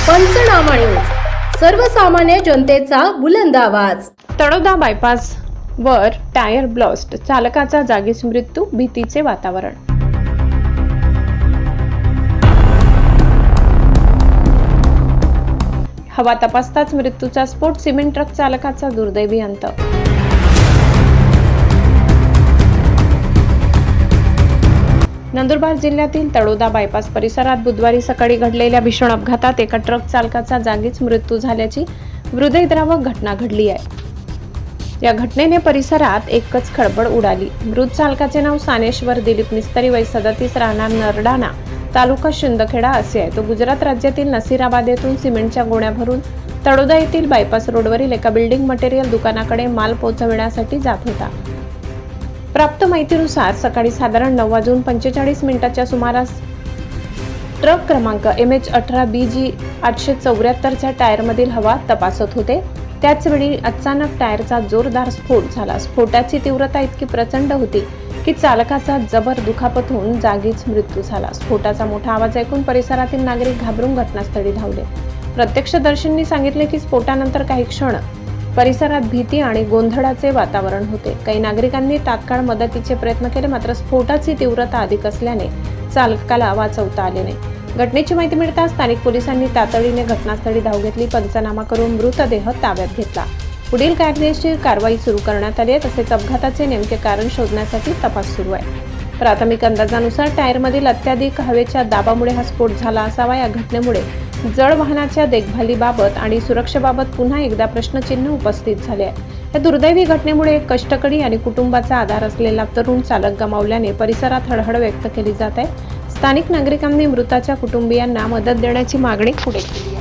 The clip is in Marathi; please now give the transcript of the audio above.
पंचनामा न्यूज, सर्वसामान्य जनतेचा बुलंद आवाज। तळोदा बायपास वर टायर ब्लास्ट, चालकाचा जागीच मृत्यू, भीतीचे वातावरण। हवा तपासताच मृत्यूचा स्फोट, सिमेंट ट्रक चालकाचा दुर्दैवी अंत। नंदुरबार जिल्ह्यातील तळोदा बायपास परिसरात बुधवारी सकाळी घडलेल्या भीषण अपघातात एका ट्रक चालकाचा जागीच मृत्यू झाल्याची हृदयद्रावक घटना घडली आहे। या घटनेने परिसरात एकच खळबळ उडाली। मृत चालकाचे नाव सानेश्वर दिलीप मिस्त्री, वय 37, राहणार नरडाणा, तालुका शिंदखेडा असे आहे। तो गुजरात राज्यातील नसीराबाद येथून सिमेंटच्या गोण्या भरून तळोदा येथील बायपास रोडवरील एका बिल्डिंग मटेरियल दुकानाकडे माल पोहोचविण्यासाठी जात होता। प्राप्त माहितीनुसार सकाळी साधारण 9:45 सुमारास ट्रक क्रमांक MH18BG 874 च्या टायरमधील हवा तपासत होते। त्याचवेळी अचानक टायरचा जोरदार स्फोट झाला। स्फोटाची तीव्रता इतकी प्रचंड होती की चालकाचा जबर दुखापत होऊन जागीच मृत्यू झाला। स्फोटाचा मोठा आवाज ऐकून परिसरातील नागरिक घाबरून घटनास्थळी धावले। प्रत्यक्षदर्शींनी सांगितले की स्फोटानंतर काही क्षण परिसरात भीती आणि गोंधळाचे वातावरण होते। काही नागरिकांनी तात्काळ मदतीचे प्रयत्न केले, मात्र स्फोटाची तीव्रता अधिक असल्याने चालकाला वाचवता आले नाही। घटनेची माहिती मिळताच स्थानिक पोलिसांनी तातडीने घटनास्थळी धाव घेतली, पंचनामा करून मृतदेह ताब्यात घेतला। पुढील कायदेशीर कारवाई सुरू करण्यात आली आहे। तसेच अपघाताचे नेमके कारण शोधण्यासाठी तपास सुरू आहे। प्राथमिक अंदाजानुसार टायरमधील अत्याधिक हवेच्या दाबामुळे हा स्फोट झाला असावा। या घटनेमुळे जड वाहनाच्या देखभालीबाबत आणि सुरक्षेबाबत पुन्हा एकदा प्रश्नचिन्ह उपस्थित झाले आहे। या दुर्दैवी घटनेमुळे एक कष्टकरी आणि कुटुंबाचा आधार असलेला तरुण चालक गमावल्याने परिसरात हळहळ व्यक्त केली जात आहे। स्थानिक नागरिकांनी मृताच्या कुटुंबियांना मदत देण्याची मागणी पुढे केली आहे।